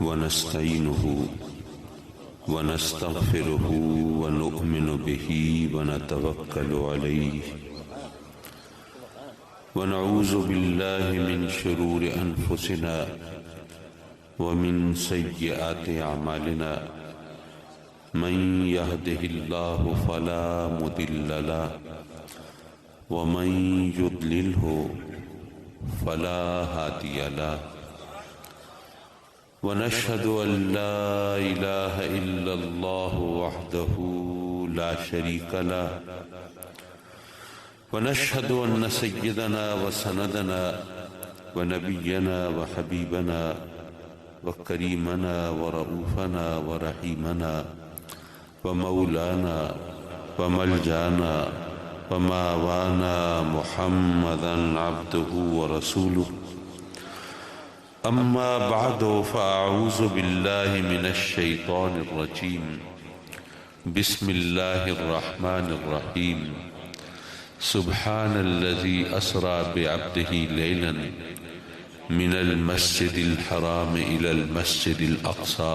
ونستعينه ونستغفره ونؤمن به ونتوكل عليه ونعوذ بالله من شرور أنفسنا ومن سيئات أعمالنا من يهده الله فلا مضل له ومن يضلله فلا هادي له ونشهد أن لا إله إلا الله وحده لا شريك له ونشهد أن سيدنا وسندنا ونبينا وحبيبنا وكريمنا ورؤوفنا ورحيمنا ومولانا وملجانا وماوانا محمدا عبده ورسوله أما بعد فأعوذ بالله من الشيطان الرجيم بسم الله الرحمن الرحيم سبحان الذي أسرى بعبده ليلا من المسجد الحرام إلى المسجد الأقصى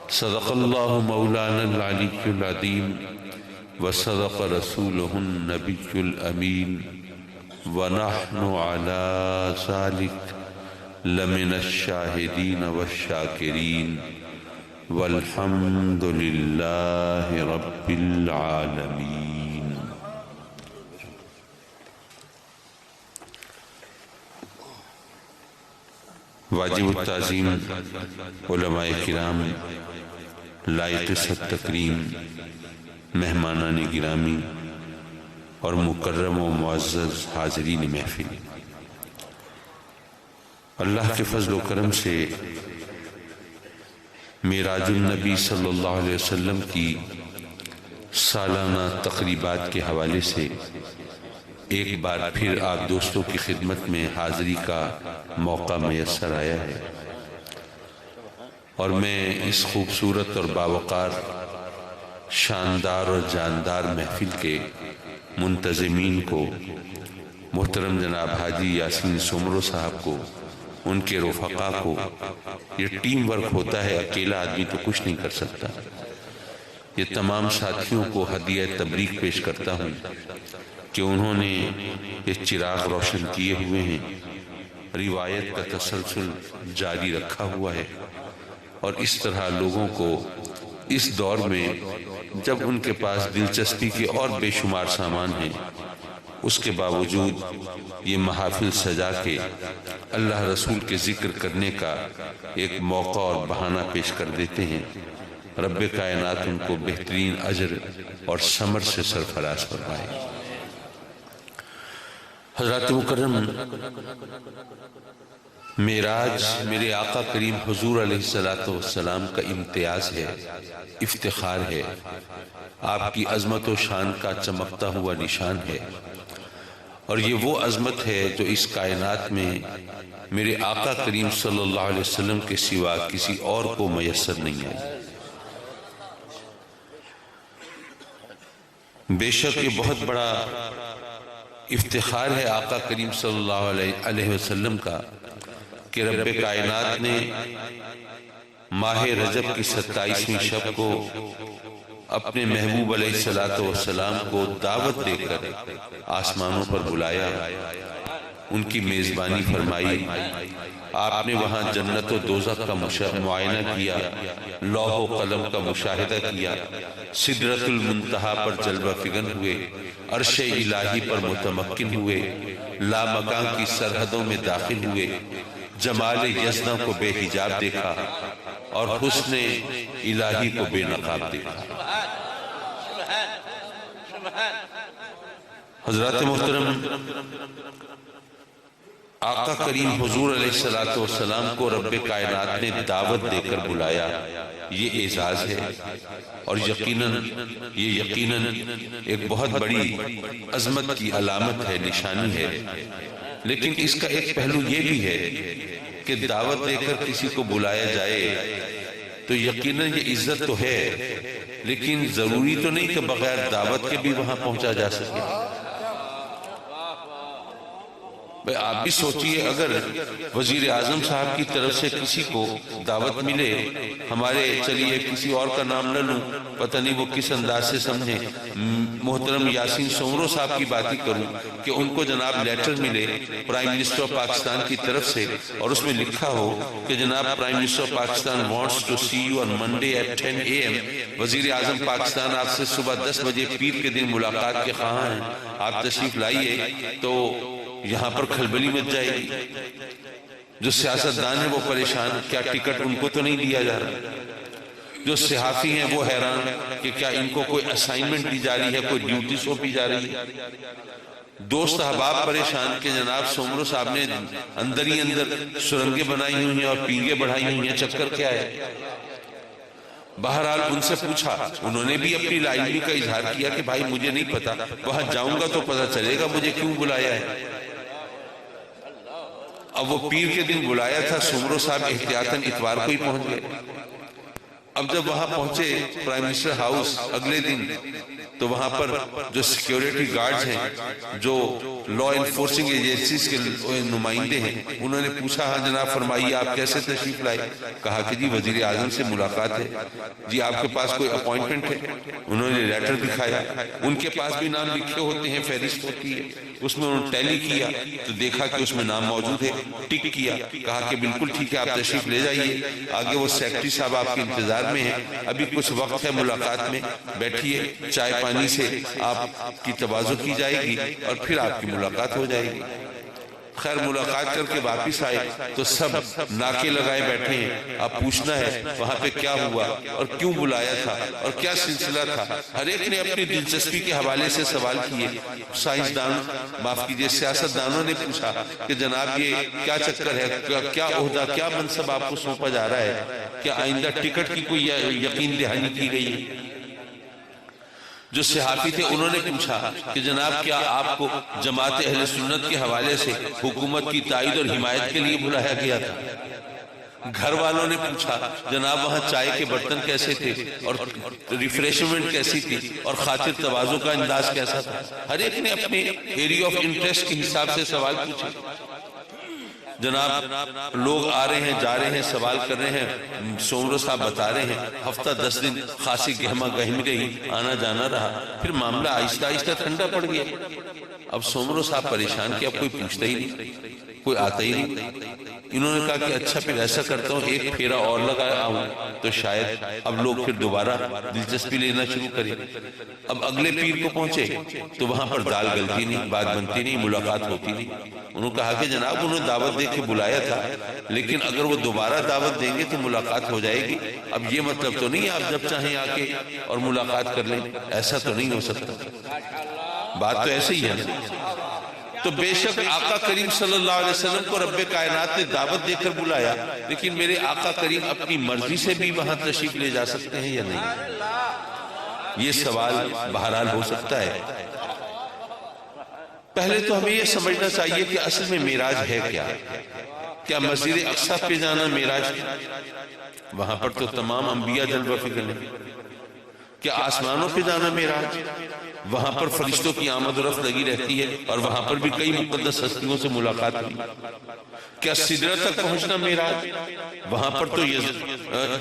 صدق الله مولانا العلي العظيم وصدق رسوله النبي الأمين ونحن على ذلك لمن الشاهدين والشاكرين والحمد لله رب العالمين. واجب التعظیم علماء کرام، لائق صد تکریم مہمانان گرامی اور مکرم و معزز حاضرین محفل، اللہ کے فضل و کرم سے معراج النبی صلی اللہ علیہ وسلم کی سالانہ تقریبات کے حوالے سے ایک بار پھر آپ دوستوں کی خدمت میں حاضری کا موقع میسر آیا ہے، اور میں اس خوبصورت اور باوقار شاندار اور جاندار محفل کے منتظمین کو، محترم جناب حاجی یاسین سمرو صاحب کو، ان کے رفقا کو، یہ ٹیم ورک ہوتا ہے، اکیلا آدمی تو کچھ نہیں کر سکتا، یہ تمام ساتھیوں کو ہدیہ تبریک پیش کرتا ہوں کہ انہوں نے یہ چراغ روشن کیے ہوئے ہیں، روایت کا تسلسل جاری رکھا ہوا ہے، اور اس طرح لوگوں کو اس دور میں جب ان کے پاس دلچسپی کے اور بے شمار سامان ہیں، اس کے باوجود یہ محافل سجا کے اللہ رسول کے ذکر کرنے کا ایک موقع اور بہانہ پیش کر دیتے ہیں۔ رب کائنات ان کو بہترین اجر اور ثمر سے سرفراز فرمائے۔ حضرات مکرم، معراج میرے آقا کریم حضور علیہ السلام کا امتیاز ہے، افتخار ہے، آپ کی عظمت و شان کا چمکتا ہوا نشان ہے، اور یہ وہ عظمت ہے جو اس کائنات میں میرے آقا کریم صلی اللہ علیہ وسلم کے سوا کسی اور کو میسر نہیں آئی۔ بے شک یہ بہت بڑا افتخار ہے آقا کریم صلی اللہ علیہ وسلم کا کہ رب کائنات نے ماہ رجب کی 27ویں شب کو اپنے محبوب علیہ السلام کو دعوت دے کر آسمانوں پر بلایا، ان کی میزبانی فرمائی، آپ نے وہاں جنت و دوزخ کا معائنہ کیا، لوح و قلم کا مشاہدہ کیا، سدرۃ المنتہا پر جلوہ فگن ہوئے، عرش الہی پر متمکن ہوئے، لامکان کی سرحدوں میں داخل ہوئے، جمال یزداں کو بے حجاب دیکھا اور حسن الہی کو بے نقاب دیکھا۔ حضرات محترم، آقا کریم حضور علیہ السلام کو رب کائنات نے دعوت دے کر بلایا، یہ اعزاز ہے، اور یقیناً ایک بہت بڑی عظمت کی علامت ہے، نشانی ہے۔ لیکن اس کا ایک پہلو یہ بھی ہے کہ دعوت دے کر کسی کو بلایا جائے تو یقیناً یہ عزت تو ہے، لیکن ضروری تو نہیں کہ بغیر دعوت کے بھی وہاں پہنچا جا سکے۔ بھئی آپ بھی سوچئے اگر وزیر اعظم صاحب کی طرف سے کسی کو دعوت ملے، ہمارے چلیے کسی اور کا نام نہ لوں، پتہ نہیں وہ کس انداز سے سمجھیں، محترم یاسین سومرو صاحب کی بات ہی کروں کہ ان کو جناب لیٹر ملے پرائم منسٹر آف پاکستان کی طرف سے اور اس میں لکھا ہو کہ جناب prime minister of Pakistan wants to see you on Monday at 10 AM، وزیر اعظم پاکستان آپ سے صبح 10 بجے پیر کے دن ملاقات کے خواہاں ہیں، آپ تشریف لائیے، تو یہاں پر کھلبلی مچ جائے گی۔ جو سیاستدان ہیں وہ پریشان، کیا ٹکٹ ان کو تو نہیں دیا جا رہا؟ جو صحافی ہیں وہ حیران کہ کیا ان کو کوئی اسائنمنٹ دی جا رہی ہے، کوئی ڈیوٹی سونپی جا رہی ہے؟ دوست احباب پریشان کہ جناب سومرو صاحب نے اندر ہی اندر سرنگیں بنائی ہوئی ہیں اور پیریں بڑھائی ہوئی ہیں، چکر کیا ہے؟ بہرحال ان سے پوچھا، انہوں نے بھی اپنی لا علمی کا اظہار کیا کہ بھائی مجھے نہیں پتا، وہاں جاؤں گا تو پتہ چلے گا مجھے کیوں بلایا ہے۔ اب وہ پیر کے دن بلایا تھا، سومرو صاحب احتیاطاً اتوار کو ہی پہنچ گئے۔ اب جب وہاں پہنچے پرائم منسٹر ہاؤس اگلے دن، تو وہاں پر جو سیکیورٹی گارڈز ہیں، جو لا انفورسنگ ایجنسیز کے نمائندے ہیں، انہوں نے پوچھا ہاں جناب فرمائیے آپ کیسے تشریف لائے؟ کہا کہ جی وزیر اعظم سے ملاقات ہے۔ جی آپ کے پاس کوئی اپوائنٹمنٹ ہے؟ انہوں نے لیٹر دکھایا، ان کے پاس بھی نام لکھے ہوتے ہیں، فہرست ہوتی ہے، اس میں انہوں نے ٹیلی کیا تو دیکھا کہ اس میں نام موجود ہے، ٹک کیا، کہا کہ بالکل ٹھیک ہے آپ تشریف لے جائیے، آگے وہ سیکرٹری صاحب آپ کے انتظار میں ہیں، ابھی کچھ وقت ہے ملاقات میں، بیٹھیے، چائے پانی سے آپ کی تواضع کی جائے گی اور پھر آپ کی ملاقات ہو جائے گی۔ خیر ملاقات کر کے واپس آئے تو سب ناکے لگائے بیٹھے ہیں، اب پوچھنا ہے وہاں پہ کیا ہوا اور کیوں بلایا تھا اور کیا سلسلہ تھا۔ ہر ایک نے اپنی دلچسپی کے حوالے سے سوال کیے۔ سائنسدان، معاف کیجئے سیاستدانوں نے پوچھا کہ جناب یہ کیا چکر ہے، کیا عہدہ، کیا منصب آپ کو سونپا جا رہا ہے، کیا آئندہ ٹکٹ کی کوئی یقین دہانی کی گئی ہے؟ جو صحافی تھے انہوں نے پوچھا کہ جناب کیا آپ کو جماعت اہل سنت کے حوالے سے حکومت کی تائید اور حمایت کے لیے بلایا گیا تھا؟ گھر والوں نے پوچھا جناب وہاں چائے کے برتن کیسے تھے اور ریفریشمنٹ کیسی تھی اور خاطر تواضع کا انداز کیسا تھا؟ ہر ایک نے اپنے ایریا آف انٹریسٹ کے حساب سے سوال پوچھے۔ جناب لوگ آ رہے ہیں جا رہے ہیں، سوال کر رہے ہیں، سومرو صاحب بتا رہے ہیں ہفتہ 10 دن خاصی گہما گہمی رہی، آنا جانا رہا، پھر معاملہ آہستہ آہستہ ٹھنڈا پڑ گیا۔ اب سومرو صاحب پریشان کہ اب کوئی پوچھتا ہی نہیں، کوئی آتا ہی نہیں۔ انہوں نے کہا کہ اچھا پھر ایسا کرتا ہوں ایک پھیرا اور لگا آؤں تو شاید اب لوگ پھر دوبارہ دلچسپی لینا شروع کریں۔ اب اگلے پیر کو پہنچے تو وہاں پر دال گلتی نہیں، بات بنتی نہیں، ملاقات ہوتی نہیں۔ انہوں نے کہا کہ جناب انہوں نے دعوت دے کے بلایا تھا، لیکن اگر وہ دوبارہ دعوت دیں گے تو ملاقات ہو جائے گی، اب یہ مطلب تو نہیں آپ جب چاہیں آ کے اور ملاقات کر لیں، ایسا تو نہیں ہو سکتا، بات تو ایسے ہی ہے۔ تو بے شک آقا کریم صلی اللہ علیہ وسلم کو رب کائنات نے دعوت دے کر بلایا، لیکن میرے آقا کریم اپنی مرضی سے بھی وہاں تشریف لے جا سکتے ہیں یا نہیں؟ یہ سوال بہرحال ہو سکتا ہے۔ پہلے تو ہمیں یہ سمجھنا چاہیے کہ اصل میں معراج ہے کیا؟ کیا مسجد اقصی پہ جانا معراج ہے؟ وہاں پر تو تمام انبیاء جلوہ فکر ہیں۔ کیا آسمانوں پہ جانا معراج؟ وہاں پر فرشتوں کی آمد و رفت لگی رہتی ہے اور وہاں پر بھی کئی مقدس ہستیوں سے ملاقات ہوئی۔ کیا سدرہ تک پہنچنا معراج؟ وہاں پر تو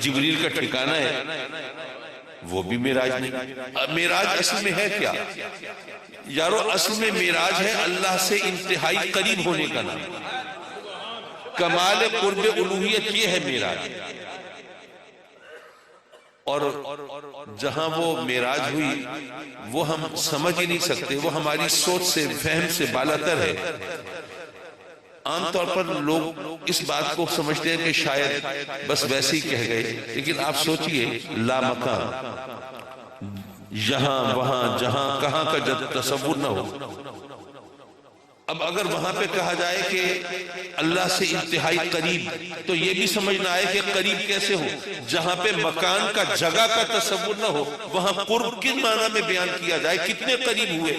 جبریل کا ٹھکانہ ہے، وہ بھی معراج نہیں۔ معراج اصل میں ہے کیا؟ یارو اصل میں معراج ہے اللہ سے انتہائی قریب ہونے کا نام، کمال قرب الوہیت یہ ہے معراج۔ اور جہاں وہ معراج ہوئی وہ ہم سمجھ ہی نہیں سکتے، وہ ہماری سوچ سے فہم سے بالاتر ہے۔ عام طور پر لوگ اس بات کو سمجھتے ہیں کہ شاید بس ویسے ہی کہہ گئے، لیکن آپ سوچئے لا مکان، یہاں وہاں جہاں کہاں کا تصور نہ ہو۔ اب اگر وہاں پہ کہا جائے کہ اللہ سے انتہائی قریب، تو یہ بھی سمجھنا ہے کہ قریب کیسے ہو؟ جہاں پہ مکان کا جگہ کا تصور نہ ہو وہاں قرب کن معنی میں بیان کیا جائے، کتنے قریب ہوئے؟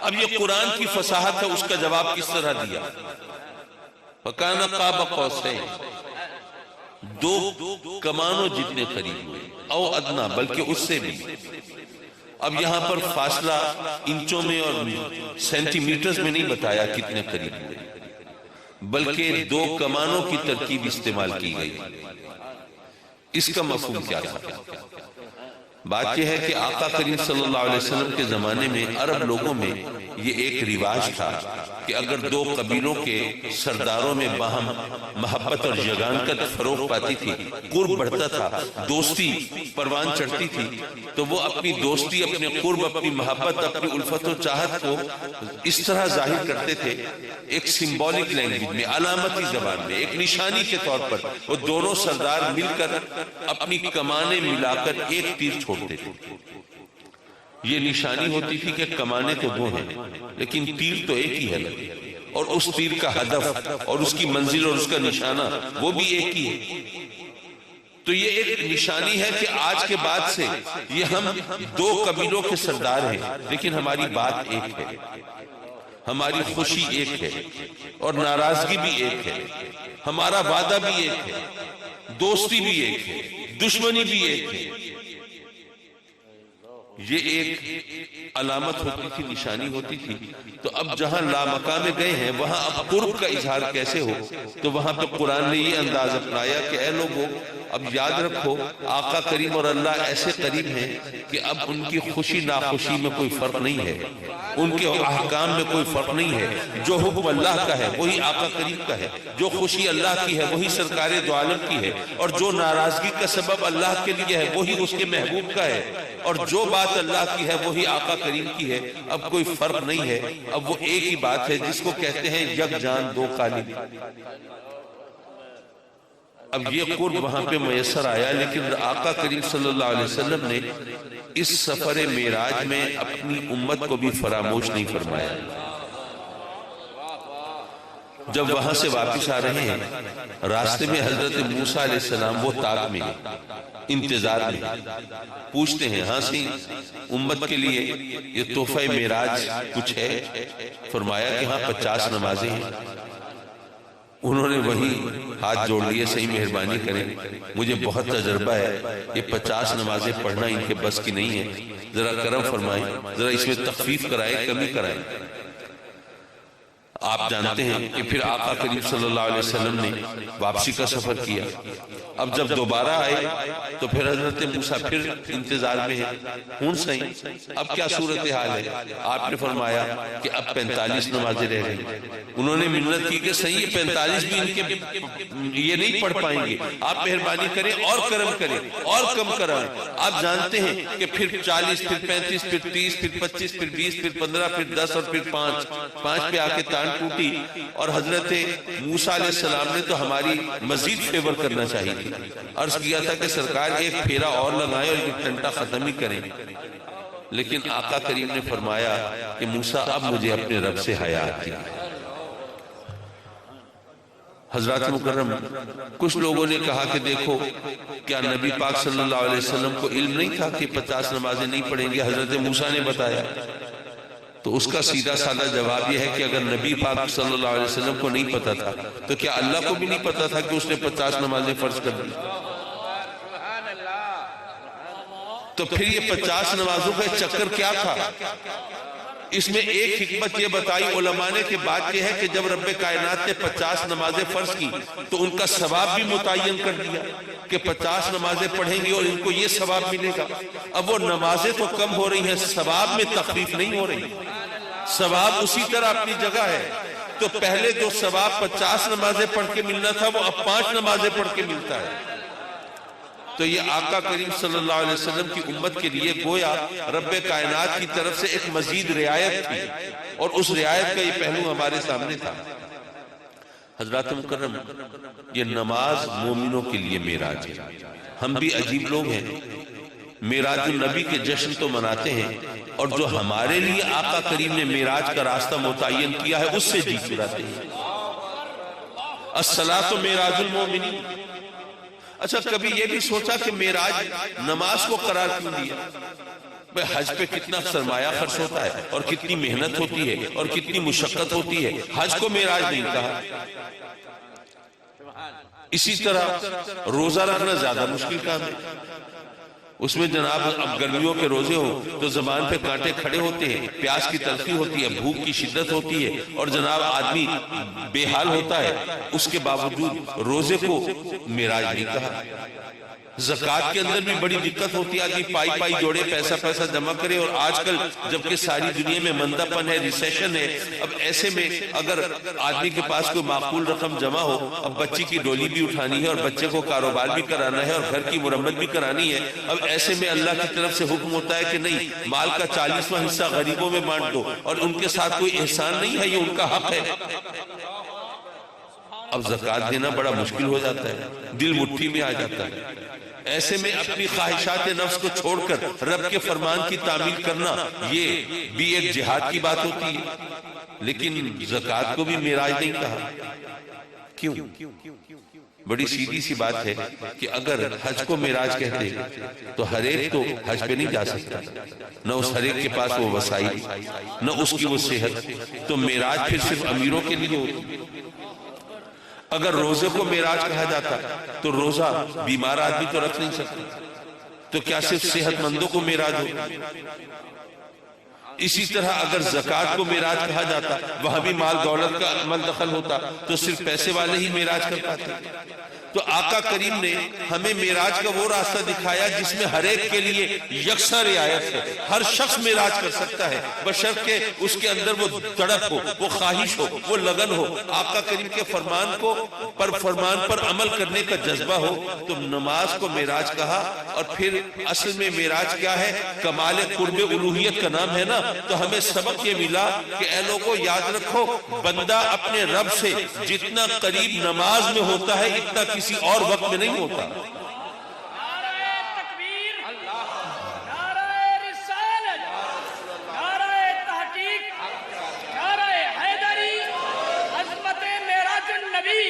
اب یہ قرآن کی فصاحت ہے، اس کا جواب کس طرح دیا؟ فَكَانَ قَابَ قَوْسَيْنِ، دو کمانوں جتنے قریب ہوئے، او ادنا، بلکہ اس سے بھی۔ اب یہاں پر فاصلہ انچوں میں اور سینٹی میٹرز میں نہیں بتایا کتنے قریب ہوئے، بلکہ 2 کمانوں کی ترکیب استعمال کی گئی۔ اس کا مفہوم کیا تھا؟ بات یہ ہے کہ آقا کریم صلی اللہ علیہ وسلم کے زمانے میں عرب لوگوں میں یہ ایک رواج تھا کہ اگر 2 قبیلوں کے سرداروں میں باہم محبت اور یگانگت فروغ پاتی تھی، قرب بڑھتا تھا، دوستی پروان چڑھتی تھی، تو وہ اپنی دوستی، اپنے قرب، اپنی محبت، اپنی الفت و چاہت کو اس طرح ظاہر کرتے تھے، ایک سمبولک لینگویج میں، علامتی زبان میں، ایک نشانی کے طور پر وہ دونوں سردار مل کر اپنی کمانیں ملا کر ایک تیر چھوڑتے تھے۔ یہ نشانی ہوتی تھی کہ کمانیں تو 2 ہیں لیکن تیر تو ایک ہی ہے، اور اس تیر کا ہدف اور اس کی منزل اور اس کا نشانہ وہ بھی ایک ہی ہے۔ تو یہ ایک نشانی ہے کہ آج کے بعد سے یہ ہم 2 قبیلوں کے سردار ہیں، لیکن ہماری بات ایک ہے، ہماری خوشی ایک ہے اور ناراضگی بھی ایک ہے، ہمارا وعدہ بھی ایک ہے، دوستی بھی ایک ہے، دشمنی بھی ایک ہے۔ یہ ایک علامت ہوتی تھی، نشانی ہوتی تھی۔ تو اب جہاں لامقام گئے ہیں وہاں اب قرب کا اظہار کیسے ہو؟ تو وہاں پہ قرآن نے یہ انداز اپنایا کہ اے لوگو، اب یاد رکھو آقا کریم اور اللہ ایسے قریب ہیں کہ اب ان کی خوشی ناخوشی میں کوئی فرق نہیں ہے، ان کے احکام میں کوئی فرق نہیں ہے۔ جو حکم اللہ کا ہے وہی آقا کریم کا ہے، جو خوشی اللہ کی ہے وہی سرکار دو عالم کی ہے، اور جو ناراضگی کا سبب اللہ کے لیے ہے وہی اس کے محبوب کا ہے، اور جو بات اللہ کی ہے وہی آقا کریم کی ہے۔ اب کوئی فرق نہیں ہے، اب وہ ایک ہی بات ہے جس کو کہتے ہیں یک جان 2 قالب۔ اب یہ قرب وہاں پہ میسر آیا، لیکن آقا کریم صلی اللہ علیہ وسلم نے اس سفر معراج میں اپنی امت کو بھی فراموش نہیں فرمایا۔ جب وہاں سے واپس آ رہے ہیں، راستے میں حضرت موسیٰ علیہ السلام وہ تاک میں انتظار میں پوچھتے ہیں، ہاں سی امت کے لیے یہ تحفہ معراج کچھ ہے؟ فرمایا کہ ہاں 50 نمازیں ہیں۔ انہوں نے وہی ہاتھ جوڑ لیے، صحیح مہربانی کریں، مجھے بہت تجربہ ہے، یہ 50 نمازیں پڑھنا ان کے بس کی نہیں ہے، ذرا کرم فرمائیں، ذرا اس میں تخفیف کرائیں، کمی کرائیں۔ آپ جانتے ہیں کہ پھر آقا کریم صلی اللہ علیہ وسلم نے واپسی کا سفر کیا۔ اب جب دوبارہ آئے تو پھر حضرت موسیٰ پھر انتظار میں ہے، ہون صحیح اب کیا صورتحال ہے؟ آپ نے فرمایا کہ اب 45 نمازیں رہ گئی۔ انہوں نے منت کی کہ صحیح 45 بھی ان کے یہ نہیں پڑھ پائیں گے، آپ مہربانی کریں اور کرم کریں اور کم کرائیں۔ آپ جانتے ہیں کہ پھر 40، پھر 35، پھر 30، پھر 25، پھر 20، پھر 15، پھر 10 اور پھر 5 پہ آ کے تان ٹوٹی، اور حضرت موسیٰ علیہ السلام نے تو ہماری مزید فیور کرنا چاہیے تھی۔ عرض کیا تھا کہ سرکار ایک پھیرا اور لگائیں اور یہ ٹنٹا ختم ہی کریں، لیکن آقا کریم نے فرمایا کہ موسیٰ اب مجھے اپنے رب سے حیا آتی ہے۔ حضرات مکرم، کچھ لوگوں نے کہا کہ دیکھو کیا نبی پاک صلی اللہ علیہ وسلم کو علم نہیں تھا کہ 50 نمازیں نہیں پڑھیں گے؟ حضرت موسیٰ نے بتایا۔ تو اس کا سیدھا سادہ جواب یہ ہے کہ اگر نبی پاک صلی اللہ علیہ وسلم کو نہیں پتا تھا تو کیا اللہ کو بھی نہیں پتا تھا کہ اس نے 50 نمازیں فرض کر دی؟ تو پھر یہ 50 نمازوں کا چکر کیا تھا؟ اس میں ایک حکمت یہ بتائی علماء نے کہ بات یہ ہے کہ جب رب کائنات نے 50 نمازیں فرض کی تو ان کا ثواب بھی متعین کر دیا کہ 50 نمازیں پڑھیں گے اور ان کو یہ ثواب ملے گا۔ اب وہ نمازیں تو کم ہو رہی ہیں، ثواب میں تخفیف نہیں ہو رہی، ثواب اسی طرح اپنی جگہ ہے۔ تو پہلے جو ثواب 50 نمازیں پڑھ کے ملنا تھا وہ اب 5 نمازیں پڑھ کے ملتا ہے۔ تو یہ آقا کریم صلی اللہ علیہ وسلم کی امت کے لیے گویا رب کائنات کی طرف سے ایک مزید رعایت تھی، اور اس رعایت کا یہ پہلو ہمارے سامنے تھا۔ حضرات مکرم، یہ نماز مومنوں کے لیے معراج ہے۔ ہم بھی عجیب لوگ ہیں، معراج النبی کے جشن تو مناتے ہیں، اور جو ہمارے لیے آقا کریم نے معراج کا راستہ متعین کیا ہے اس سے جی چراتے ہیں۔ الصلاۃ معراج المومنین۔ اچھا کبھی یہ بھی سوچا کہ معراج نماز کو قرار کیوں دیا؟ حج پہ کتنا سرمایہ خرچ ہوتا ہے اور کتنی محنت ہوتی ہے اور کتنی مشقت ہوتی ہے، حج کو معراج نہیں کہا۔ اسی طرح روزہ رکھنا زیادہ مشکل کام ہے، اس میں جناب اب گرمیوں کے روزے ہوں تو زبان پہ کانٹے کھڑے ہوتے ہیں، پیاس کی تلخی ہوتی ہے، بھوک کی شدت ہوتی ہے، اور جناب آدمی بے حال ہوتا ہے، اس کے باوجود روزے کو معراج نہیں کہا۔ زکوٰۃ کے اندر بھی بڑی دقت ہوتی ہے، آدمی پائی جوڑے، پیسہ جمع کرے، اور آج کل جبکہ ساری دنیا میں مندہ پن ہے، ریسیشن ہے، اب ایسے میں اگر آدمی کے پاس کوئی معقول رقم جمع ہو، اب بچی کی ڈولی بھی اٹھانی ہے اور بچے کو کاروبار بھی کرانا ہے اور گھر کی مرمت بھی کرانی ہے، اب ایسے میں اللہ کی طرف سے حکم ہوتا ہے کہ نہیں، مال کا 40واں حصہ غریبوں میں بانٹ دو، اور ان کے ساتھ کوئی احسان نہیں ہے، یہ ان کا حق ہے۔ اب زکوٰۃ دینا بڑا مشکل ہو جاتا ہے، دل مٹھی میں آ جاتا ہے۔ ایسے میں اپنی خواہشات نفس کو چھوڑ کر رب کے فرمان کی تعمیل کرنا، یہ بھی ایک جہاد کی بات ہوتی ہے، لیکن زکوٰۃ کو بھی معراج نہیں کہا۔ کیوں؟ بڑی سیدھی سی بات ہے کہ اگر حج کو معراج کہتے تو ہر ایک تو حج پہ نہیں جا سکتا، نہ اس ہر ایک کے پاس وہ وسائل، نہ اس کی وہ صحت، تو معراج پھر صرف امیروں کے لیے ہوتی۔ اگر روزے کو معراج کہا جاتا تو روزہ بیمار آدمی تو رکھ نہیں سکتا، تو کیا صرف صحت مندوں کو معراج ہو؟ اسی طرح اگر زکوٰۃ کو معراج کہا جاتا، وہاں بھی مال دولت کا عمل دخل ہوتا، تو صرف پیسے والے ہی معراج کر پاتے۔ تو آقا کریم نے ہمیں معراج کا وہ راستہ دکھایا جس میں ہر ایک کے لیے یکساں رعایت ہے، ہر شخص معراج کر سکتا ہے، بشرطے اس کے اندر وہ تڑپ ہو، وہ خواہش ہو، وہ لگن ہو، آقا کریم کے فرمان پر عمل کرنے کا جذبہ ہو۔ تو نماز کو معراج کہا، اور پھر اصل میں معراج کیا ہے؟ کمال قرب الوہیت کا نام ہے نا۔ تو ہمیں سبق یہ ملا کہ اے لوگوں یاد رکھو، بندہ اپنے رب سے جتنا قریب نماز میں ہوتا ہے اتنا کسی اور وقت میں نہیں ہوتا۔ نعرہ تکبیر، نعرہ رسالت، نعرہ تحقیق، نعرہ حیدری، عظمت معراج النبی،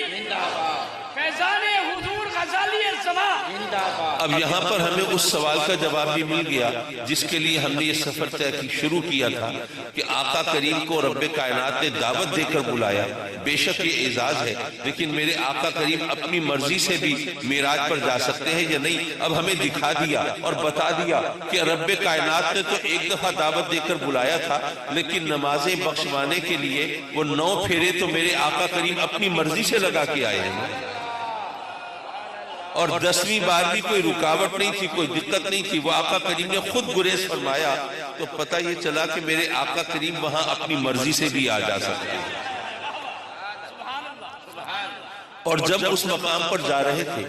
فیضان حضور غزالی الزمان۔ اب یہاں پر ہمیں اس سوال کا جواب بھی مل گیا جس کے لیے ہم نے یہ سفر شروع کیا تھا، کہ آقا کریم کو رب کائنات نے دعوت دے کر بلایا۔ بے شک یہ اعزاز ہے، لیکن میرے آقا کریم اپنی مرضی سے بھی معراج پر جا سکتے ہیں یا نہیں؟ اب ہمیں دکھا دیا اور بتا دیا کہ رب کائنات نے تو ایک دفعہ دعوت دے کر بلایا تھا، لیکن نمازیں بخشوانے کے لیے وہ 9 پھیرے تو میرے آقا کریم اپنی مرضی سے لگا کے آئے ہیں، اور 10ویں بار بھی کوئی رکاوٹ نہیں تھی، کوئی دقت نہیں تھی، وہ آقا کریم نے خود گریز فرمایا۔ تو پتہ یہ چلا کہ میرے آقا کریم وہاں اپنی مرضی سے بھی آ جا سکتے ہیں۔ اور جب اس مقام پر جا رہے تھے،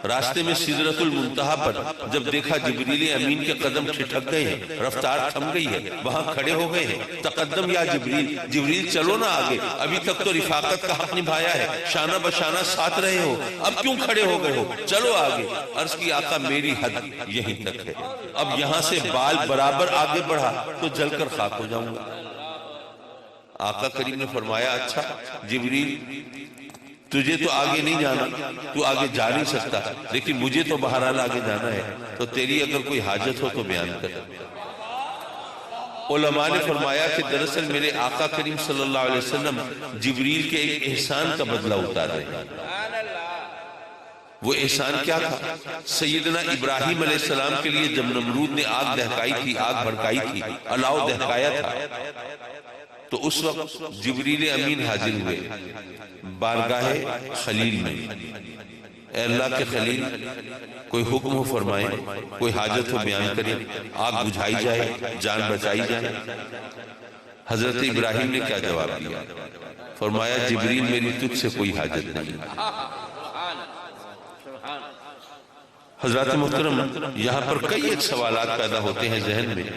راستے میں سدرۃ المنتہا پر جب دیکھا جبریل امین کے قدم ٹھٹک گئے ہیں، رفتار تھم گئی ہے، وہاں کھڑے ہو گئے ہیں۔ تقدم یا جبریل، جبریل چلو نہ آگے، ابھی تک تو رفاقت کا حق نبھایا ہے، شانہ بشانہ ساتھ رہے ہو، اب کیوں کھڑے ہو گئے ہو؟ چلو آگے۔ عرض کی آقا میری حد یہیں تک ہے، اب یہاں سے بال برابر آگے بڑھا تو جل کر خاک ہو جاؤں گا۔ آقا کریم نے فرمایا اچھا جبریل، تجھے تو آگے نہیں جانا، تو آگے جا نہیں سکتا، لیکن مجھے تو بہرحال آگے جانا ہے، تو تیری اگر کوئی حاجت ہو تو بیان کر۔ علماء نے فرمایا کہ دراصل میرے آقا کریم صلی اللہ علیہ وسلم جبریل کے ایک احسان کا بدلہ اتار رہے ہیں۔ وہ احسان کیا تھا؟ سیدنا ابراہیم علیہ السلام کے لیے جب نمرود نے آگ دہکائی تھی، آگ بھڑکائی تھی، الاؤ دہکایا تھا، تو اس وقت جبریل امین حاضر ہوئے بارگاہ خلیل میں۔ اے اللہ کے خلیل، کوئی حکم ہو فرمائیں، کوئی حاجت ہو بیان کریں، آگ بجھائی جائے، جان بچائی جائے۔ حضرت ابراہیم نے کیا جواب دیا؟ فرمایا جبریل میری تجھ سے کوئی حاجت نہیں۔ حضرات محترم، یہاں پر کئی ایک سوالات پیدا ہوتے ہیں ذہن میں۔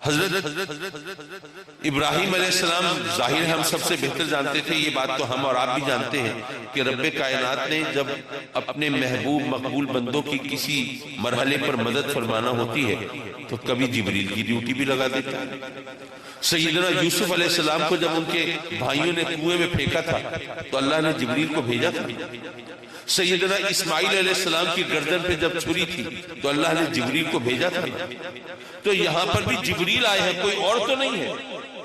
حضرت ابراہیم علیہ السلام ظاہر ہم سب سے بہتر جانتے تھے، یہ بات تو ہم اور آپ بھی جانتے ہیں کہ رب کائنات نے جب اپنے محبوب مقبول بندوں کی کسی مرحلے پر مدد فرمانا ہوتی ہے تو کبھی جبریل کی ڈیوٹی بھی لگا دیتا ہے۔ سیدنا یوسف علیہ السلام کو جب ان کے بھائیوں نے کنویں میں پھینکا تھا تو اللہ نے جبریل کو بھیجا تھا۔ سیدنا اسماعیل علیہ السلام کی گردن پہ جب چھری تھی تو اللہ نے جبریل کو بھیجا تھا۔ تو یہاں پر بھی جبریل آئے ہیں، کوئی اور تو نہیں ہے۔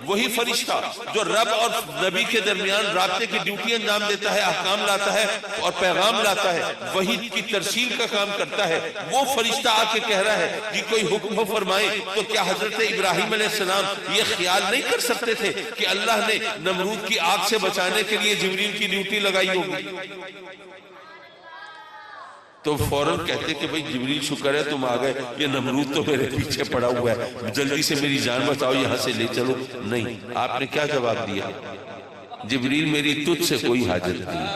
وہی فرشتہ جو رب اور نبی کے درمیان رابطے کی ڈیوٹی انجام دیتا ہے، احکام لاتا ہے اور پیغام لاتا ہے، وحی کی ترسیل کا کام کرتا ہے، وہ فرشتہ آ کے کہہ رہا ہے جی کوئی حکم فرمائے، تو کیا حضرت ابراہیم علیہ السلام یہ خیال نہیں کر سکتے تھے کہ اللہ نے نمرود کی آگ سے بچانے کے لیے جبریل کی ڈیوٹی لگائی ہوگی؟ تو فوراً کہتے کہ بھئی جبریل شکر ہے تم آ گئے، یہ نمرود تو میرے پیچھے پڑا ہوا ہے، جلدی سے میری جان بچاؤ، یہاں سے لے چلو۔ نہیں، آپ نے کیا جواب دیا؟ جبریل میری تجھ سے کوئی حاجت نہیں۔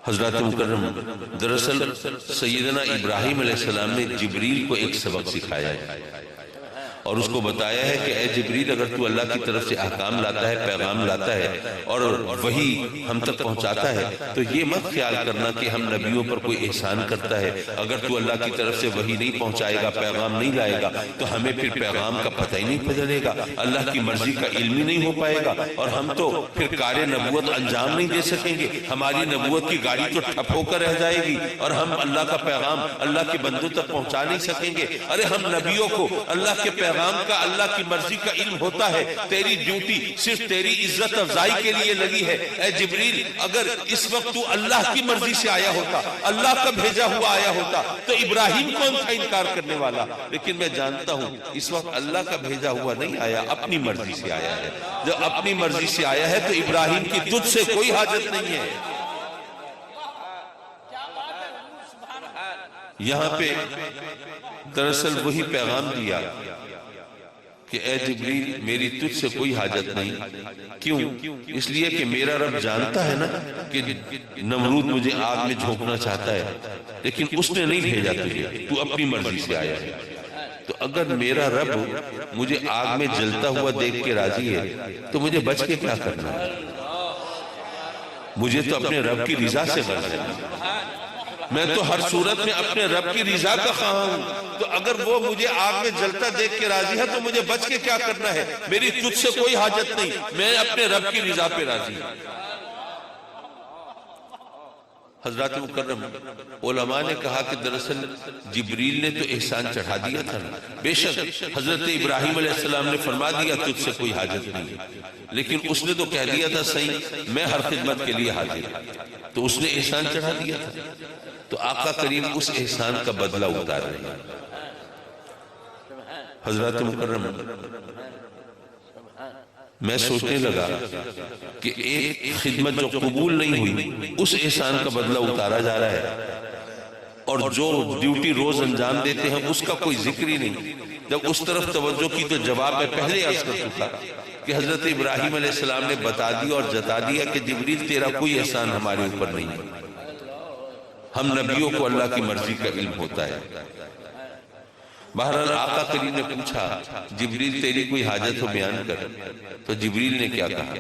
حضرات مکرم، دراصل سیدنا ابراہیم علیہ السلام نے جبریل کو ایک سبق سکھایا ہے اور اس کو بتایا ہے کہ اے جبریل، اگر تو اللہ کی طرف سے احکام لاتا ہے، پیغام لاتا ہے اور وہی ہم تک پہنچاتا ہے تو یہ مت خیال کرنا کہ ہم نبیوں پر کوئی احسان کرتا ہے۔ اگر تو اللہ کی طرف سے وہی نہیں پہنچائے گا، پیغام نہیں لائے گا تو ہمیں پھر پیغام کا پتہ ہی نہیں چلے گا، اللہ کی مرضی کا علم ہی نہیں ہو پائے گا اور ہم تو پھر کار نبوت انجام نہیں دے سکیں گے، ہماری نبوت کی گاڑی تو ٹھپ ہو کر رہ جائے گی اور ہم اللہ کا پیغام اللہ کے بندوں تک پہنچا نہیں سکیں گے۔ ارے ہم نبیوں کو اللہ کے پیغام کا، اللہ کی مرضی کا علم ہوتا ہے، تیری ڈیوٹی صرف تیری عزت افزائی کے لیے لگی ہے۔ اے جبریل، اگر اس وقت تو اللہ کی مرضی سے آیا ہوتا، اللہ کا بھیجا ہوا آیا ہوتا تو ابراہیم کون تھا انکار کرنے والا؟ لیکن میں جانتا ہوں اس وقت اللہ کا بھیجا ہوا نہیں آیا، اپنی مرضی سے آیا ہے۔ جب اپنی مرضی سے آیا ہے تو ابراہیم کی تجھ سے کوئی حاجت نہیں ہے۔ یہاں پہ دراصل وہی پیغام دیا کہ اے جبریل، میری تجھ سے کوئی حاجت نہیں۔ کیوں؟ اس لیے کہ میرا رب جانتا ہے نا کہ نمرود مجھے آگ میں جھونکنا چاہتا ہے، لیکن اس نے نہیں بھیجا تجھے، تو اپنی مرضی سے آیا ہے۔ تو اگر میرا رب مجھے آگ میں جلتا ہوا دیکھ کے راضی ہے تو مجھے بچ کے کیا کرنا ہے؟ مجھے تو اپنے رب کی رضا سے غرض ہے، میں تو ہر صورت میں اپنے رب کی رضا کا خواہاں ہوں، تو اگر وہ مجھے آگ میں جلتا دیکھ کے راضی ہے تو مجھے بچ کے کیا کرنا ہے؟ میری تجھ سے کوئی حاجت نہیں، میں اپنے رب کی رضا پہ راضی ہوں۔ حضرات مکرم، علماء نے کہا کہ دراصل جبریل نے تو احسان چڑھا دیا تھا نا، بے شک حضرت ابراہیم علیہ السلام نے فرما دیا تجھ سے کوئی حاجت نہیں، لیکن اس نے تو کہہ دیا تھا صحیح میں ہر خدمت کے لیے حاضر، تو اس نے احسان چڑھا دیا تھا، تو آقا کریم اس احسان کا بدلہ اتار رہے ہیں۔ حضرات مکرم، میں سوچنے لگا کہ ایک خدمت جو قبول نہیں ہوئی اس احسان کا بدلہ اتارا جا رہا ہے، اور جو ڈیوٹی روز انجام دیتے ہیں اس کا کوئی ذکر ہی نہیں۔ جب اس طرف توجہ کی تو جواب میں پہلے عرض کر چکا کہ حضرت ابراہیم علیہ السلام نے بتا دیا اور جتا دیا کہ جبریل تیرا کوئی احسان ہمارے اوپر نہیں ہے، ہم نبیوں کو اللہ کی مرضی کا علم ہوتا ہے۔ بہرحال آقا کریم نے پوچھا جبریل تیری کوئی حاجت ہو بیان کر، تو جبریل نے کیا کہا؟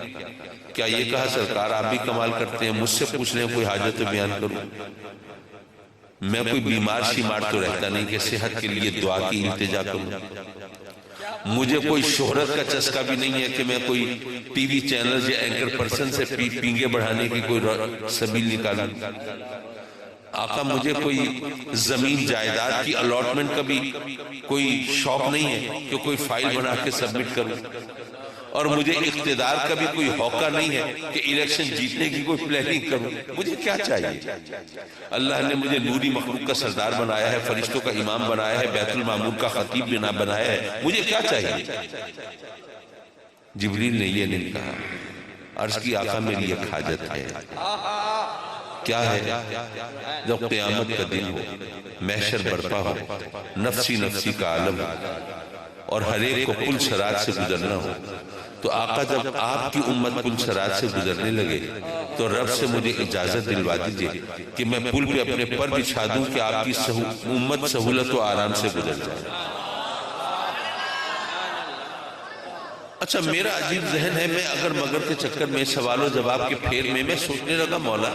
کیا یہ کہا سرکار آپ بھی کمال کرتے ہیں، مجھ سے پوچھ رہے ہیں کوئی حاجت ہو بیان کروں؟ میں کوئی بیمار شیمار تو رہتا نہیں کہ صحت کے لیے دعا کی التجا کروں، مجھے کوئی شہرت کا چسکا بھی نہیں ہے کہ میں کوئی ٹی وی چینل یا اینکر پرسن سے پینگے بڑھانے کی کوئی سبیل نکالوں۔ آقا مجھے کوئی زمین جائیداد کی الاٹمنٹ کا بھی کوئی شوق نہیں ہے کہ کوئی فائل بنا کے سبمٹ کروں، اور مجھے اقتدار کا بھی کوئی ہوکا نہیں ہے کہ الیکشن جیتنے کی کوئی پلاننگ کروں۔ مجھے کیا چاہیے؟ اللہ نے مجھے نوری مخلوق کا سردار بنایا ہے، فرشتوں کا امام بنایا ہے، بیت المعمور کا خطیب بنایا ہے، مجھے کیا چاہیے؟ جبریل نے یہ نہیں کہا، عرض کی آقا میری ایک حاجت ہے۔ کیا ہے؟ جب قیامت کا دن ہو، محشر برپا ہو، نفسی نفسی کا عالم ہو اور ہر ایک کو پل صراط سے گزرنا ہو، تو آقا جب آپ کی امت پل صراط سے گزرنے لگے تو رب سے مجھے اجازت دلوا دیجئے کہ میں پل پہ اپنے پر بچھا دوں کہ آپ کی امت سہولت و آرام سے گزر جائے۔ اچھا میرا عجیب ذہن ہے، میں اگر مگر کے چکر میں سوال و جواب کے پھیر میں سوچنے لگا مولا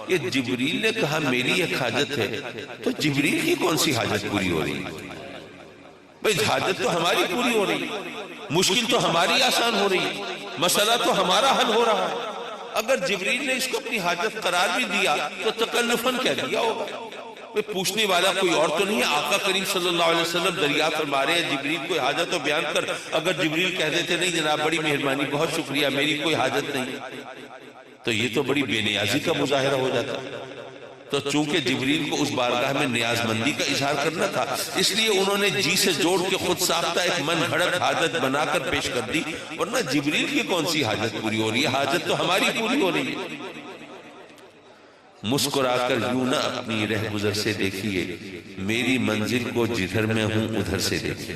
یہ جبریل نے کہا میری ایک حاجت ہے، تو جبریل کی کون سی حاجت پوری ہو رہی ہے؟ بھئی حاجت تو ہماری پوری ہو رہی ہے، مشکل تو ہماری آسان ہو رہی ہے، مسئلہ تو ہمارا حل ہو رہا ہے۔ اگر جبریل نے اس کو اپنی حاجت قرار بھی دیا تو تکلفاً کہہ دیا ہوگا، پوچھنے والا کوئی اور تو نہیں ہے؟ آقا کریم صلی اللہ علیہ وسلم دریا فرما رہے ہیں جبریل کوئی حاجت تو بیان کر. اگر جبریل کہہ دیتے نہیں جناب بڑی مہربانی بہت شکریہ میری کوئی حاجت نہیں, تو یہ تو بڑی بے نیازی کا مظاہرہ ہو جاتا. تو چونکہ جبریل کو اس بارگاہ میں نیاز مندی کا اظہار کرنا تھا, اس لیے انہوں نے جی سے جوڑ کے خود ساختہ ایک من گھڑت حاجت بنا کر پیش کر دی. ورنہ جبریل کی کون سی حاجت پوری ہو رہی ہے؟ حاجت تو ہماری پوری ہو رہی ہے. مسکرا کر یوں نہ اپنی رہ گزر سے دیکھیے, میری منزل کو جدھر میں ہوں ادھر سے دیکھیے.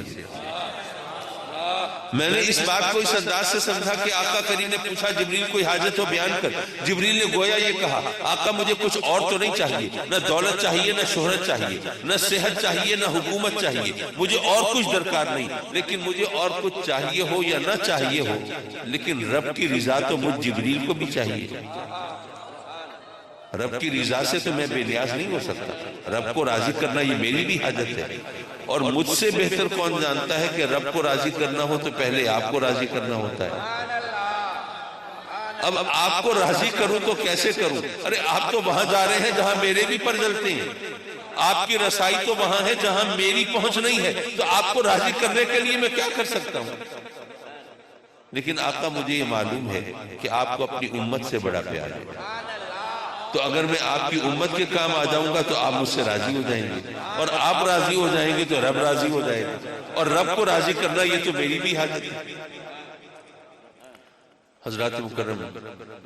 میں نے اس بات کو اس انداز سے سمجھا کہ آقا کریم نے پوچھا جبریل کوئی حاجت ہو بیان کر. جبریل نے گویا یہ کہا آقا مجھے کچھ اور تو نہیں چاہیے, نہ دولت چاہیے نہ شہرت چاہیے نہ صحت چاہیے نہ حکومت چاہیے, مجھے اور کچھ درکار نہیں, لیکن مجھے اور کچھ چاہیے ہو یا نہ چاہیے ہو لیکن رب کی رضا تو مجھ جبریل کو بھی چاہیے. رب کی رضا سے تو میں بے نیاز نہیں ہو سکتا, رب کو راضی کرنا یہ میری بھی حاجت ہے. اور مجھ سے بہتر کون جانتا ہے کہ رب کو راضی کرنا ہو تو پہلے آپ کو راضی کرنا ہوتا ہے. اب آپ کو راضی کروں تو کیسے کروں؟ ارے آپ تو وہاں جا رہے ہیں جہاں میرے بھی پر جلتے ہیں, آپ کی رسائی تو وہاں ہے جہاں میری پہنچ نہیں ہے, تو آپ کو راضی کرنے کے لیے میں کیا کر سکتا ہوں؟ لیکن آقا مجھے یہ معلوم ہے کہ آپ کو اپنی امت سے بڑا پیار ہے, تو اگر میں آپ کی امت کے کام آ جاؤں گا تو آپ مجھ سے راضی ہو جائیں گے, اور آپ راضی ہو جائیں گے تو رب راضی ہو جائے گا, اور رب کو راضی کرنا یہ تو میری بھی حاجت ہے. حضرات مکرم,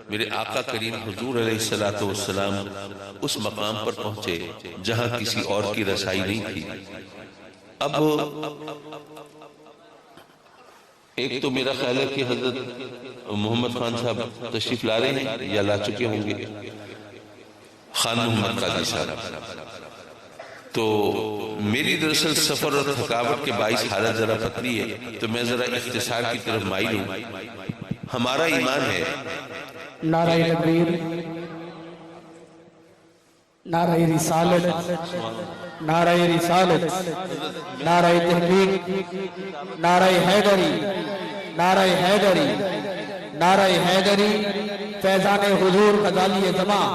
میرے آقا کریم حضور علیہ السلام اس مقام پر پہنچے جہاں کسی اور کی رسائی نہیں تھی. اب ایک تو میرا خیال ہے کہ حضرت محمد خان صاحب تشریف لا رہے ہیں یا لا چکے ہوں گے, خان محمد قاضی صاحب. تو میری دراصل سفر اور تھکاوٹ کے باعث حالت ذرا پتلی ہے, تو میں ذرا اختصار کی طرف مائل ہوں. ہمارا ایمان ہے نعرہ تکبیر, نعرہ رسالت, نعرہ رسالت, نعرہ تحقیق, نعرہ حیدری, نعرہ حیدری, نعرہ حیدری, فیضان حضور غزالی جماع,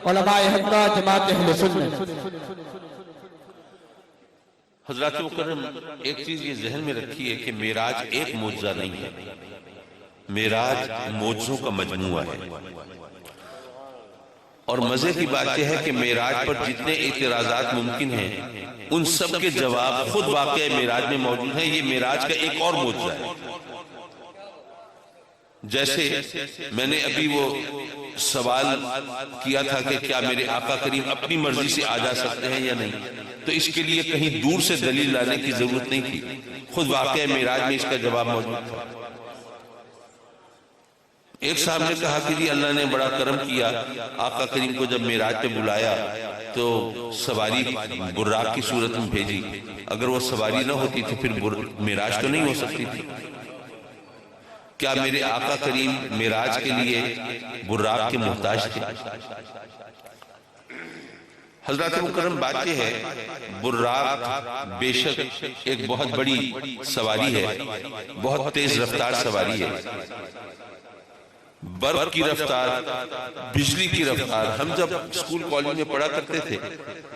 علماء حقہ جماعت اہل سنت. حضرات مکرم, ایک چیز یہ ذہن میں رکھی ہے کہ معراج ایک معجزہ نہیں ہے, معراج معجزوں کا مجموعہ ہے. اور مزے کی بات یہ ہے کہ معراج پر جتنے اعتراضات ممکن ہیں ان سب کے جواب خود واقعہ معراج میں موجود ہیں. یہ معراج کا ایک اور معجزہ ہے. جیسے میں نے ابھی وہ سوال کیا تھا کہ کیا میرے آقا کریم اپنی مرضی سے آ جا سکتے ہیں یا نہیں, تو اس کے لیے کہیں دور سے دلیل لانے کی ضرورت نہیں تھی, خود واقعہ معراج میں اس کا جواب موجود تھا. ایک صاحب نے کہا کہ جی اللہ نے بڑا کرم کیا, آقا کریم کو جب معراج پہ بلایا تو سواری براق کی صورت میں بھیجی. اگر وہ سواری نہ ہوتی تو پھر معراج تو نہیں ہو سکتی تھی. کیا میرے آقا کریم معراج کے لیے براق کے محتاج تھے؟ حضرات مکرم, بات یہ ہے براق بے شک ایک بہت بڑی سواری ہے, بہت تیز رفتار سواری ہے. برق کی رفتار, بجلی کی رفتار. ہم جب اسکول کالج میں پڑھا کرتے تھے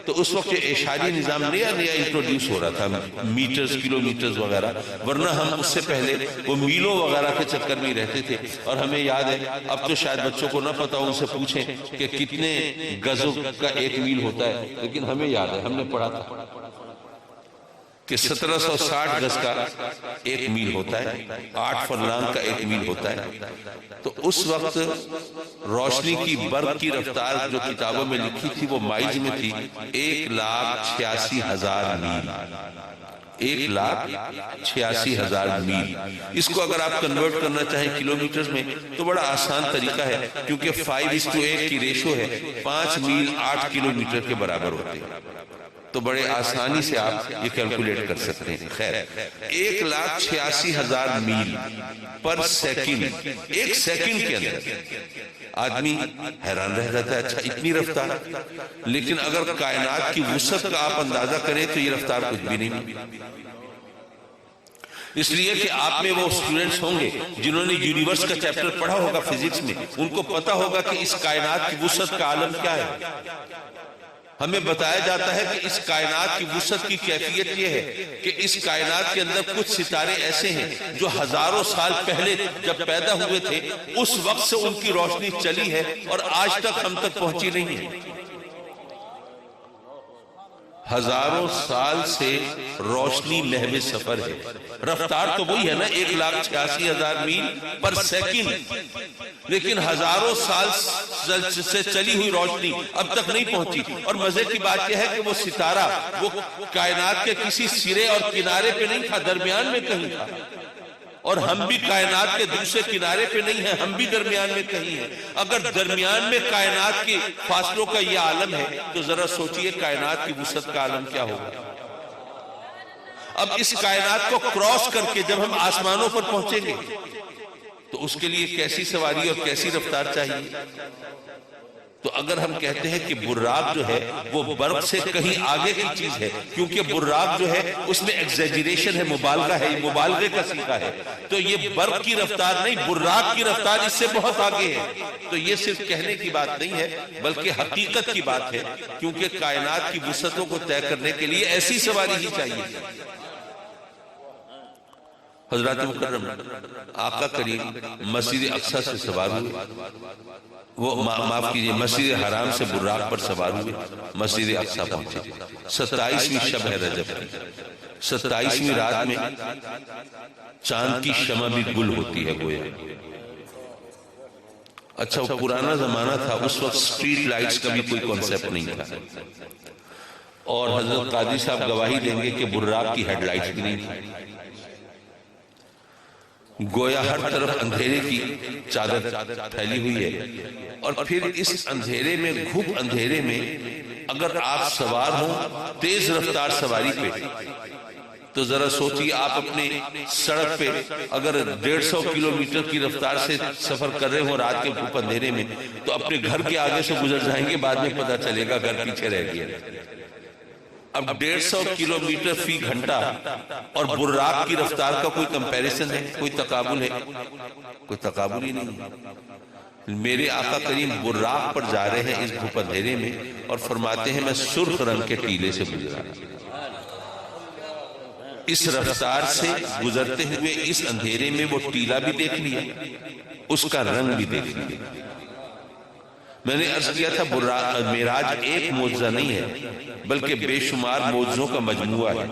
تو اس وقت اشاری نظام نیا انٹروڈیوس ہو رہا تھا, میٹرز, کلو میٹرز وغیرہ, ورنہ ہم اس سے پہلے وہ میلوں وغیرہ کے چکر میں رہتے تھے. اور ہمیں یاد ہے, اب تو شاید بچوں کو نہ پتا ہو, ان سے پوچھیں کہ کتنے گزوں کا ایک میل ہوتا ہے, لیکن ہمیں یاد ہے, ہم نے پڑھا تھا کہ 1760 گز کا ایک میل ہوتا ہے, 8 فرلانگ کا ایک میل ہوتا ہے. تو اس وقت روشنی کی برق کی رفتار جو کتابوں میں لکھی تھی وہ مائلز میں تھی 1,86,000 میل. 1,86,000 میل. اس کو اگر آپ کنورٹ کرنا چاہیں کلومیٹرز میں تو بڑا آسان طریقہ ہے, کیونکہ 5:1 کی ریشو ہے, 5 میل 8 کلومیٹر کے برابر ہوتے ہیں. تو بڑے آسانی سے آپ یہ کیلکولیٹ کر سکتے ہیں. خیر, 1,86,000 میل پر سیکنڈ, ایک سیکنڈ کے اندر آدمی حیران رہ جاتا ہے, اچھا اتنی رفتار. لیکن اگر کائنات کی وسعت کا آپ اندازہ کریں تو یہ رفتار کچھ بھی نہیں. اس لیے کہ آپ میں وہ اسٹوڈنٹس ہوں گے جنہوں نے یونیورس کا چیپٹر پڑھا ہوگا فزکس میں, ان کو پتا ہوگا کہ اس کائنات کی وسعت کا عالم کیا ہے. ہمیں بتایا جاتا ہے کہ اس کائنات کی وسعت کی کیفیت یہ ہے کہ اس کائنات کے اندر کچھ ستارے ایسے ہیں جو ہزاروں سال پہلے جب پیدا ہوئے تھے اس وقت سے ان کی روشنی چلی ہے اور آج تک ہم تک پہنچی نہیں ہے. ہزاروں سال سے روشنی محو سفر ہے. رفتار تو وہی ہے نا 1,86,000 میل پر سیکنڈ، لیکن ہزاروں سال سے چلی ہوئی روشنی اب تک نہیں پہنچی. اور مزے کی بات یہ ہے کہ وہ ستارہ وہ کائنات کے کسی سرے اور کنارے پہ نہیں تھا، درمیان میں کہیں تھا. اور ہم بھی کائنات کے دوسرے کنارے پہ نہیں ہیں، ہم بھی درمیان میں کہیں ہیں. اگر درمیان میں کائنات کے فاصلوں کا یہ عالم ہے تو ذرا سوچئے کائنات کی وسعت کا عالم کیا ہوگا. اب اس کائنات کو کراس کر کے جب ہم آسمانوں پر پہنچیں گے تو اس کے لیے کیسی سواری اور کیسی رفتار چاہیے. تو اگر ہم کہتے ہیں کہ براق جو ہے وہ برق سے کہیں آگے کی چیز ہے، کیونکہ براق جو ہے اس میں ایگزیجریشن ہے، مبالغہ ہے، یہ مبالغے کا سیکھا ہے، تو یہ برق کی رفتار نہیں، براق کی رفتار اس سے بہت آگے ہے. تو یہ صرف کہنے کی بات نہیں ہے بلکہ حقیقت کی بات ہے، کیونکہ کائنات کی وسعتوں کو طے کرنے کے لیے ایسی سواری ہی چاہیے. حضرات مکرم، آقا کریم مسجد اقصی سے سوار ہوئے، وہ معاف کیجئے مسجد حرام سے براق پر سوار ہوئے، مسجد اقصی پہنچے. 27ویں شب ہے رجب کی، 27ویں رات میں چاند کی شمع بھی گل ہوتی ہے گویا. اچھا وہ پرانا زمانہ تھا، اس وقت سٹریٹ لائٹس کا بھی کوئی کانسیپٹ نہیں تھا، اور حضرت قاضی صاحب گواہی دیں گے کہ براق کی ہیڈ لائٹس بھی نہیں تھی. گویا ہر طرف اندھیرے کی چادر پھیلی ہوئی ہے، اور پھر اس اندھیرے میں گھپ اندھیرے میں اگر آپ سوار ہوں تیز رفتار سواری پہ تو ذرا سوچئے آپ اپنے سڑک پہ اگر 150 کلومیٹر کی رفتار سے سفر کر رہے ہوں رات کے گھپ اندھیرے میں تو اپنے گھر کے آگے سے گزر جائیں گے، بعد میں پتہ چلے گا گھر پیچھے رہ گیا. اب 150 کلومیٹر فی گھنٹہ اور براق کی رفتار کا کوئی کمپیریزن ہے، کوئی تقابل ہے؟ کوئی تقابل ہی نہیں. میرے آقا کریم براق پر جا رہے ہیں اس گھپ اندھیرے میں اور فرماتے ہیں میں سرخ رنگ کے ٹیلے سے گزرا. اس رفتار سے گزرتے ہوئے اس اندھیرے میں وہ ٹیلا بھی دیکھ لیا، اس کا رنگ بھی دیکھ لیا. میں نے عرض کیا تھا معراج ایک معجزہ نہیں ہے بلکہ بے شمار معجزوں کا مجموعہ ہے.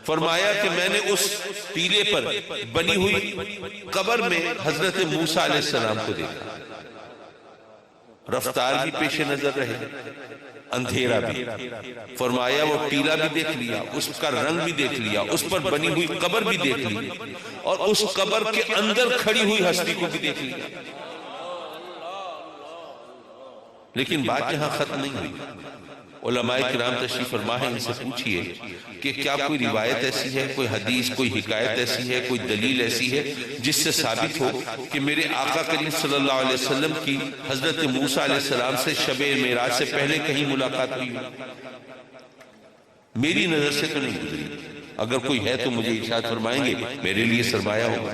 فرمایا کہ میں نے اس ٹیلے پر بنی ہوئی قبر میں حضرت موسیٰ علیہ السلام کو دیکھا. رفتار بھی پیش نظر رہے، اندھیرا بھی. فرمایا وہ ٹیلا بھی دیکھ لیا، اس کا رنگ بھی دیکھ لیا، اس پر بنی ہوئی قبر بھی دیکھ لی، اور اس قبر کے اندر کھڑی ہوئی ہستی کو بھی دیکھ لیا. لیکن بات یہاں ختم نہیں ہوئی. علماء کرام تشریف فرما ہے، ان سے پوچھئے کہ کیا کوئی روایت ایسی ہے، کوئی حدیث، کوئی حکایت ایسی ہے، کوئی دلیل ایسی ہے جس سے ثابت ہو کہ میرے آقا کریم صلی اللہ علیہ وسلم کی حضرت موسیٰ علیہ السلام سے شب معراج سے پہلے کہیں ملاقات ہوئی؟ میری نظر سے تو نہیں گزری. اگر کوئی ہے تو مجھے ارشاد فرمائیں گے، میرے لیے سرمایہ ہوگا.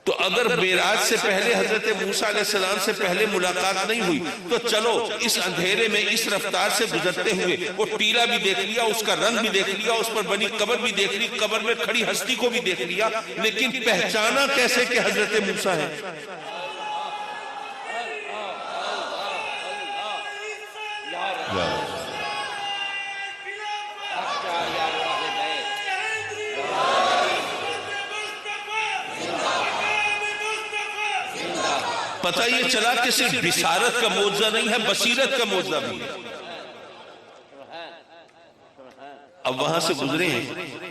تو اگر معراج سے پہلے حضرت موسیٰ علیہ السلام سے پہلے ملاقات نہیں ہوئی تو چلو اس اندھیرے میں اس رفتار سے گزرتے ہوئے وہ ٹیلا بھی دیکھ لیا، اس کا رنگ بھی دیکھ لیا، اس پر بنی قبر بھی دیکھ لی، قبر میں کھڑی ہستی کو بھی دیکھ لیا، لیکن پہچانا کیسے کہ حضرت موسیٰ ہے؟ پتہ یہ چلا کہ صرف بصارت کا معجزہ نہیں ہے، بصیرت کا معجزہ بھی ہے. اب وہاں سے گزرے ہیں